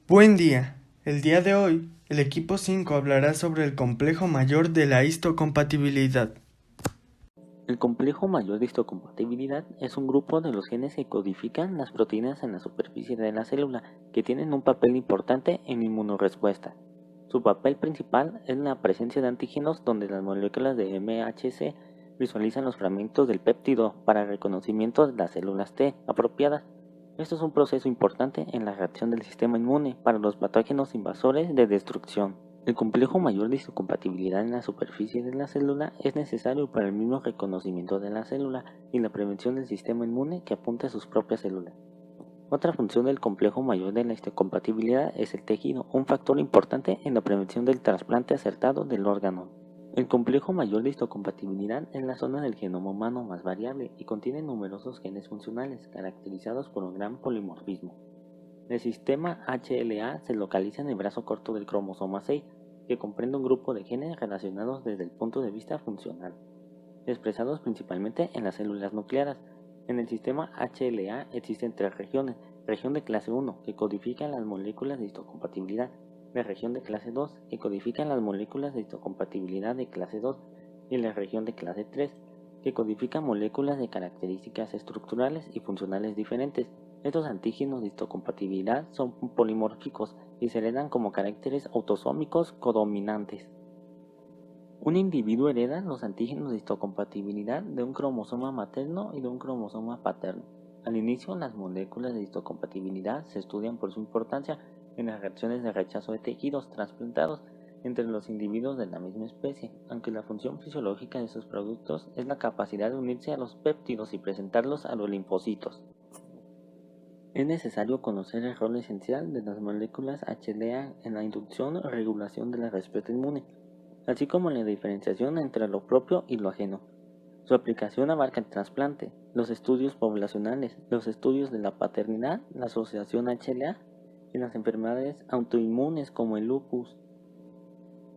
Buen día. El día de hoy, el equipo 5 hablará sobre el complejo mayor de la histocompatibilidad. El complejo mayor de histocompatibilidad es un grupo de los genes que codifican las proteínas en la superficie de la célula que tienen un papel importante en la inmunorespuesta. Su papel principal es la presencia de antígenos donde las moléculas de MHC visualizan los fragmentos del péptido para reconocimiento de las células T apropiadas. Esto es un proceso importante en la reacción del sistema inmune para los patógenos invasores de destrucción. El complejo mayor de histocompatibilidad en la superficie de la célula es necesario para el mismo reconocimiento de la célula y la prevención del sistema inmune que apunta a sus propias células. Otra función del complejo mayor de la histocompatibilidad es el tejido, un factor importante en la prevención del trasplante acertado del órgano. El complejo mayor de histocompatibilidad es la zona del genoma humano más variable y contiene numerosos genes funcionales caracterizados por un gran polimorfismo. El sistema HLA se localiza en el brazo corto del cromosoma 6, que comprende un grupo de genes relacionados desde el punto de vista funcional, expresados principalmente en las células nucleadas. En el sistema HLA existen tres regiones: región de clase 1, que codifica las moléculas de histocompatibilidad; la región de clase 2, que codifica las moléculas de histocompatibilidad de clase 2; y la región de clase 3, que codifica moléculas de características estructurales y funcionales diferentes. Estos antígenos de histocompatibilidad son polimórficos y se heredan como caracteres autosómicos codominantes. Un individuo hereda los antígenos de histocompatibilidad de un cromosoma materno y de un cromosoma paterno. Al inicio, las moléculas de histocompatibilidad se estudian por su importancia en las reacciones de rechazo de tejidos trasplantados entre los individuos de la misma especie, aunque la función fisiológica de sus productos es la capacidad de unirse a los péptidos y presentarlos a los linfocitos. Es necesario conocer el rol esencial de las moléculas HLA en la inducción o regulación de la respuesta inmune, así como en la diferenciación entre lo propio y lo ajeno. Su aplicación abarca el trasplante, los estudios poblacionales, los estudios de la paternidad, la asociación HLA y las enfermedades autoinmunes como el lupus.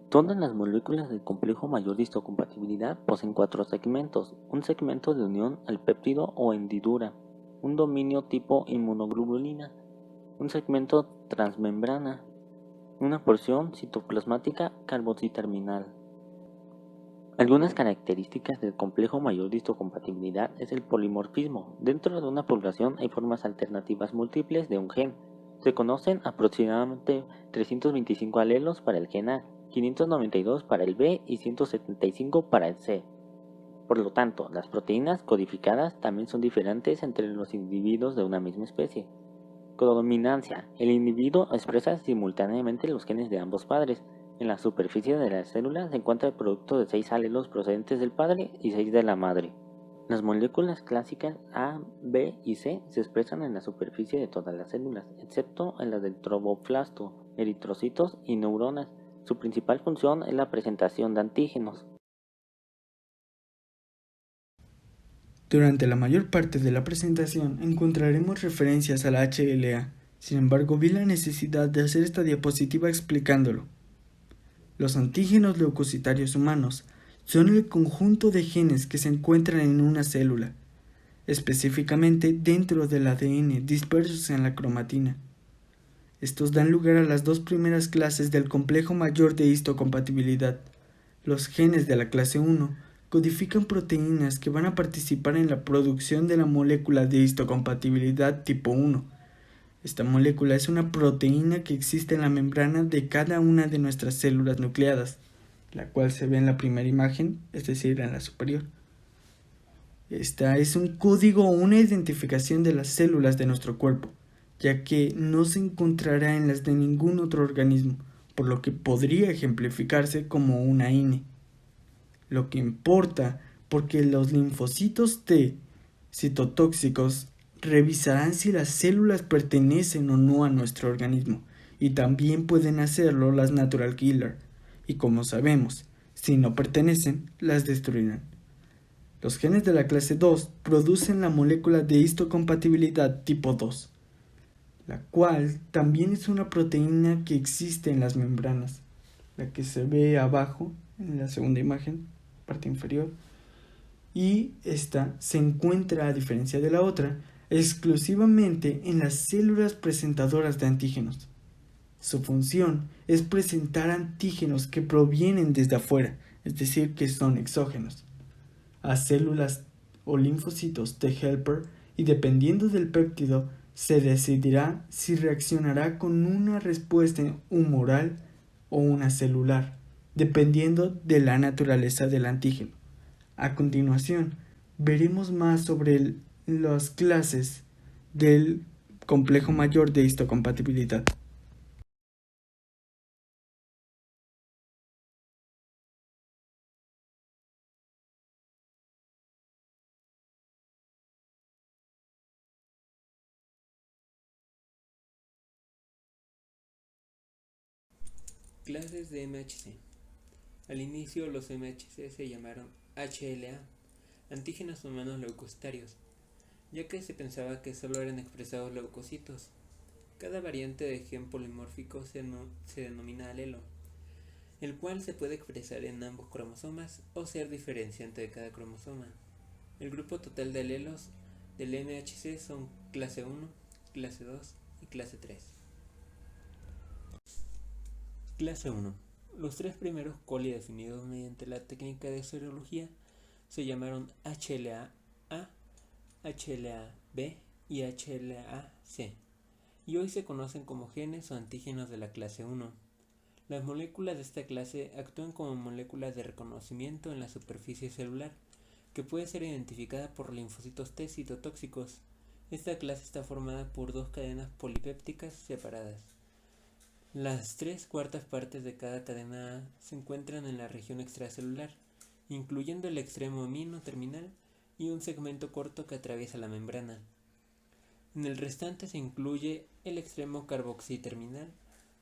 Todas las moléculas del complejo mayor de histocompatibilidad poseen cuatro segmentos: un segmento de unión al péptido o hendidura, un dominio tipo inmunoglobulina, un segmento transmembrana, una porción citoplasmática carboxiterminal. Algunas características del complejo mayor de histocompatibilidad es el polimorfismo. Dentro de una población hay formas alternativas múltiples de un gen. Se conocen aproximadamente 325 alelos para el gen A, 592 para el B y 175 para el C. Por lo tanto, las proteínas codificadas también son diferentes entre los individuos de una misma especie. Codominancia: el individuo expresa simultáneamente los genes de ambos padres. En la superficie de la célula se encuentra el producto de 6 alelos procedentes del padre y 6 de la madre. Las moléculas clásicas A, B y C se expresan en la superficie de todas las células, excepto en las del trofoplasto, eritrocitos y neuronas. Su principal función es la presentación de antígenos. Durante la mayor parte de la presentación encontraremos referencias a la HLA. Sin embargo, vi la necesidad de hacer esta diapositiva explicándolo. Los antígenos leucocitarios humanos son el conjunto de genes que se encuentran en una célula, específicamente dentro del ADN dispersos en la cromatina. Estos dan lugar a las dos primeras clases del complejo mayor de histocompatibilidad. Los genes de la clase 1 codifican proteínas que van a participar en la producción de la molécula de histocompatibilidad tipo 1. Esta molécula es una proteína que existe en la membrana de cada una de nuestras células nucleadas, la cual se ve en la primera imagen, es decir, en la superior. Esta es un código o una identificación de las células de nuestro cuerpo, ya que no se encontrará en las de ningún otro organismo, por lo que podría ejemplificarse como una INE. Lo que importa, porque los linfocitos T citotóxicos revisarán si las células pertenecen o no a nuestro organismo, y también pueden hacerlo las natural killer, y como sabemos, si no pertenecen, las destruirán. Los genes de la clase 2 producen la molécula de histocompatibilidad tipo 2, la cual también es una proteína que existe en las membranas, la que se ve abajo en la segunda imagen, parte inferior, y esta se encuentra, a diferencia de la otra, exclusivamente en las células presentadoras de antígenos. Su función es presentar antígenos que provienen desde afuera, es decir, que son exógenos, a células o linfocitos T helper, y dependiendo del péptido se decidirá si reaccionará con una respuesta humoral o una celular, dependiendo de la naturaleza del antígeno. A continuación, veremos más sobre las clases del complejo mayor de histocompatibilidad. Clases de MHC. Al inicio los MHC se llamaron HLA, antígenos humanos leucocitarios, ya que se pensaba que solo eran expresados leucocitos. Cada variante de gen polimórfico se denomina alelo, el cual se puede expresar en ambos cromosomas o ser diferenciante de cada cromosoma. El grupo total de alelos del MHC son clase 1, clase 2 y clase 3. Clase 1. Los tres primeros coli definidos mediante la técnica de serología se llamaron HLA-A, HLA-B y HLA-C, y hoy se conocen como genes o antígenos de la clase 1. Las moléculas de esta clase actúan como moléculas de reconocimiento en la superficie celular, que puede ser identificada por linfocitos T citotóxicos. Esta clase está formada por dos cadenas polipépticas separadas. Las 3/4 partes de cada cadena A se encuentran en la región extracelular, incluyendo el extremo amino terminal y un segmento corto que atraviesa la membrana. En el restante se incluye el extremo carboxiterminal.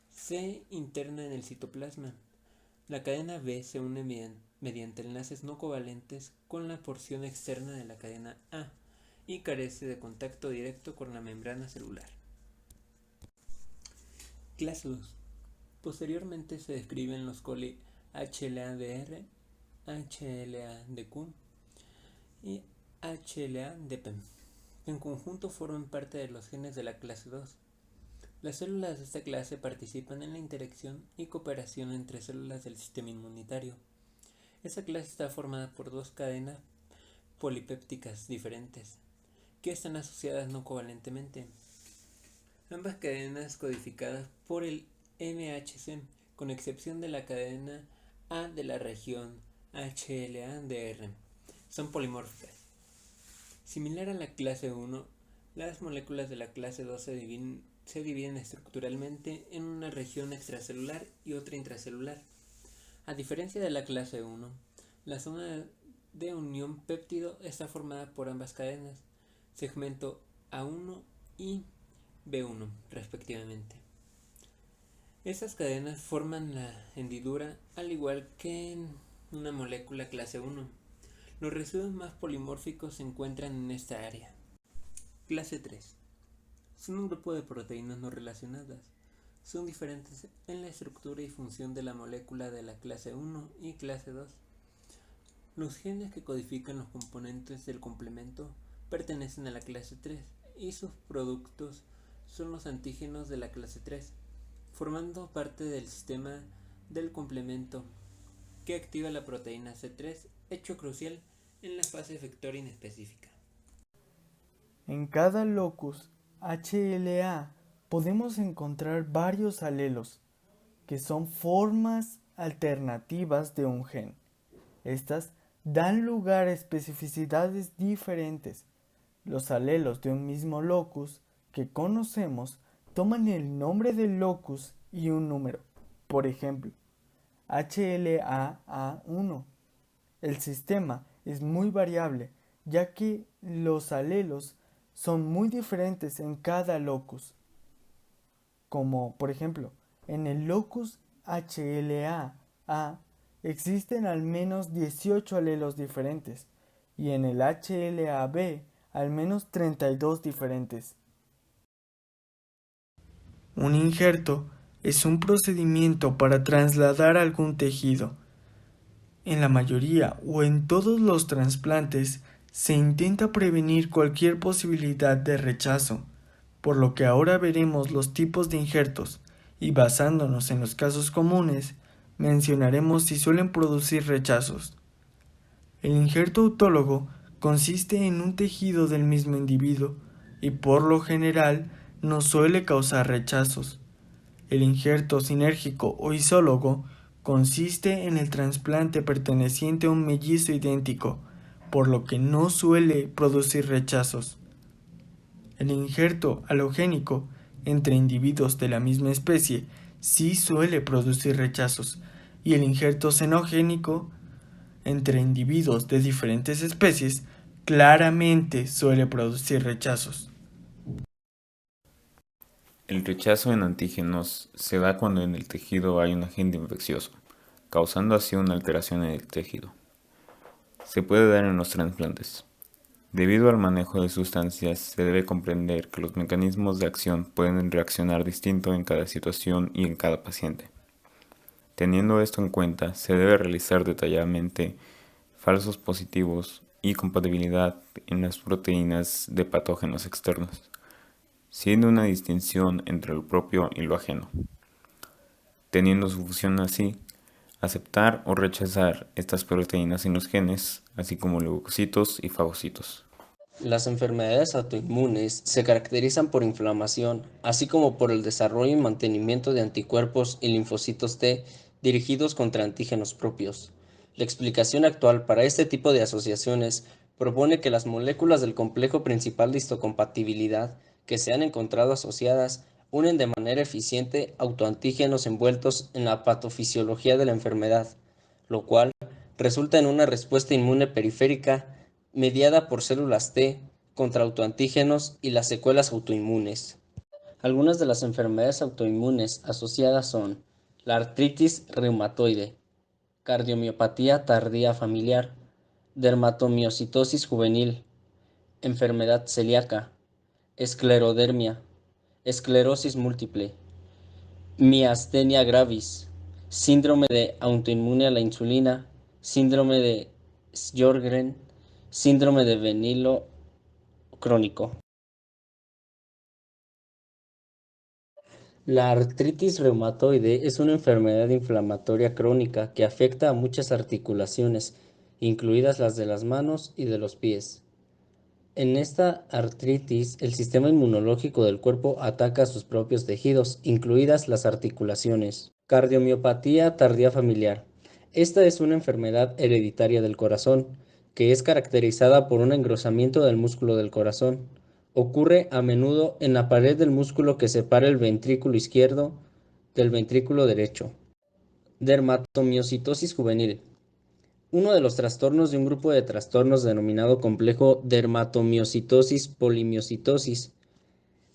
Se interna en el citoplasma. La cadena B se une mediante enlaces no covalentes con la porción externa de la cadena A y carece de contacto directo con la membrana celular. Clase 2. Posteriormente se describen los coli HLA-DR, HLA-DQ y HLA-DP, que en conjunto forman parte de los genes de la clase 2. Las células de esta clase participan en la interacción y cooperación entre células del sistema inmunitario. Esta clase está formada por dos cadenas polipépticas diferentes, que están asociadas no covalentemente. Ambas cadenas codificadas por el MHC, con excepción de la cadena A de la región HLA-DR, son polimórficas. Similar a la clase 1, las moléculas de la clase 2 se dividen estructuralmente en una región extracelular y otra intracelular. A diferencia de la clase 1, la zona de unión péptido está formada por ambas cadenas, segmento A1 y B1 respectivamente. Estas cadenas forman la hendidura al igual que en una molécula clase 1. Los residuos más polimórficos se encuentran en esta área. Clase 3. Son un grupo de proteínas no relacionadas. Son diferentes en la estructura y función de la molécula de la clase 1 y clase 2. Los genes que codifican los componentes del complemento pertenecen a la clase 3 y sus productos son los antígenos de la clase 3, formando parte del sistema del complemento que activa la proteína C3, hecho crucial en la fase efectora inespecífica. En cada locus HLA podemos encontrar varios alelos, que son formas alternativas de un gen. Estas dan lugar a especificidades diferentes. Los alelos de un mismo locus que conocemos toman el nombre del locus y un número. Por ejemplo, HLA-A1. El sistema es muy variable, ya que los alelos son muy diferentes en cada locus. Como, por ejemplo, en el locus HLA-A existen al menos 18 alelos diferentes y en el HLA-B al menos 32 diferentes. Un injerto es un procedimiento para trasladar algún tejido. En la mayoría o en todos los trasplantes se intenta prevenir cualquier posibilidad de rechazo, por lo que ahora veremos los tipos de injertos y basándonos en los casos comunes, mencionaremos si suelen producir rechazos. El injerto autólogo consiste en un tejido del mismo individuo y por lo general no suele causar rechazos. El injerto sinérgico o isólogo consiste en el trasplante perteneciente a un mellizo idéntico, por lo que no suele producir rechazos. El injerto halogénico entre individuos de la misma especie sí suele producir rechazos, y el injerto xenogénico entre individuos de diferentes especies claramente suele producir rechazos. El rechazo en antígenos se da cuando en el tejido hay un agente infeccioso, causando así una alteración en el tejido. Se puede dar en los trasplantes. Debido al manejo de sustancias, se debe comprender que los mecanismos de acción pueden reaccionar distinto en cada situación y en cada paciente. Teniendo esto en cuenta, se debe realizar detalladamente falsos positivos y compatibilidad en las proteínas de patógenos externos, siendo una distinción entre lo propio y lo ajeno. Teniendo su función así, aceptar o rechazar estas proteínas en los genes, así como leucocitos y fagocitos. Las enfermedades autoinmunes se caracterizan por inflamación, así como por el desarrollo y mantenimiento de anticuerpos y linfocitos T dirigidos contra antígenos propios. La explicación actual para este tipo de asociaciones propone que las moléculas del complejo principal de histocompatibilidad que se han encontrado asociadas unen de manera eficiente autoantígenos envueltos en la patofisiología de la enfermedad, lo cual resulta en una respuesta inmune periférica mediada por células T contra autoantígenos y las secuelas autoinmunes. Algunas de las enfermedades autoinmunes asociadas son la artritis reumatoide, cardiomiopatía tardía familiar, dermatomiositosis juvenil, enfermedad celíaca, esclerodermia, esclerosis múltiple, miastenia gravis, síndrome de autoinmune a la insulina, síndrome de Sjögren, síndrome de vinilo crónico. La artritis reumatoide es una enfermedad inflamatoria crónica que afecta a muchas articulaciones, incluidas las de las manos y de los pies. En esta artritis, el sistema inmunológico del cuerpo ataca a sus propios tejidos, incluidas las articulaciones. Cardiomiopatía tardía familiar. Esta es una enfermedad hereditaria del corazón, que es caracterizada por un engrosamiento del músculo del corazón. Ocurre a menudo en la pared del músculo que separa el ventrículo izquierdo del ventrículo derecho. Dermatomiositosis juvenil. Uno de los trastornos de un grupo de trastornos denominado complejo dermatomiositosis polimiositosis.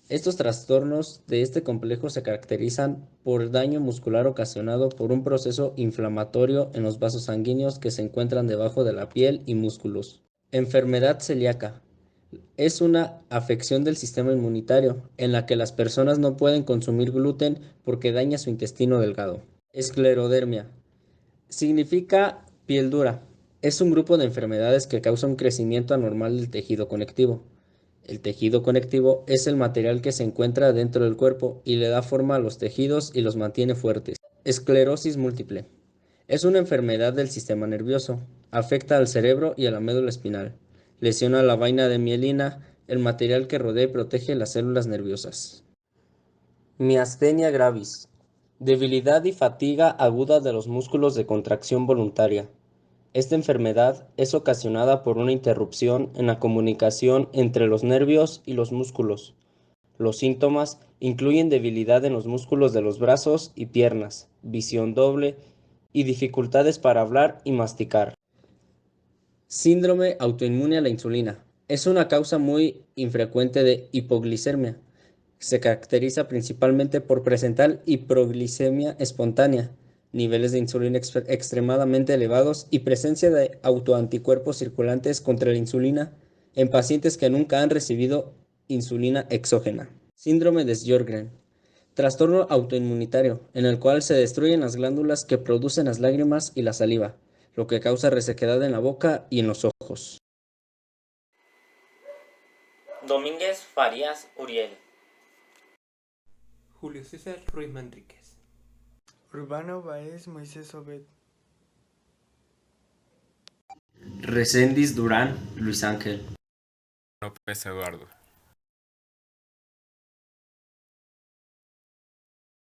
Estos trastornos de este complejo se caracterizan por daño muscular ocasionado por un proceso inflamatorio en los vasos sanguíneos que se encuentran debajo de la piel y músculos. Enfermedad celíaca. Es una afección del sistema inmunitario en la que las personas no pueden consumir gluten porque daña su intestino delgado. Esclerodermia. Significa piel dura. Es un grupo de enfermedades que causa un crecimiento anormal del tejido conectivo. El tejido conectivo es el material que se encuentra dentro del cuerpo y le da forma a los tejidos y los mantiene fuertes. Esclerosis múltiple. Es una enfermedad del sistema nervioso. Afecta al cerebro y a la médula espinal. Lesiona la vaina de mielina, el material que rodea y protege las células nerviosas. Miastenia gravis. Debilidad y fatiga aguda de los músculos de contracción voluntaria. Esta enfermedad es ocasionada por una interrupción en la comunicación entre los nervios y los músculos. Los síntomas incluyen debilidad en los músculos de los brazos y piernas, visión doble y dificultades para hablar y masticar. Síndrome autoinmune a la insulina. Es una causa muy infrecuente de hipoglicemia. Se caracteriza principalmente por presentar hiperglicemia espontánea, niveles de insulina extremadamente elevados y presencia de autoanticuerpos circulantes contra la insulina en pacientes que nunca han recibido insulina exógena. Síndrome de Sjögren. Trastorno autoinmunitario, en el cual se destruyen las glándulas que producen las lágrimas y la saliva, lo que causa resequedad en la boca y en los ojos. Domínguez Farías Uriel. Julio César Ruiz Manríquez. Urbano Báez Moisés Obed. Reséndiz Durán Luis Ángel. López Eduardo.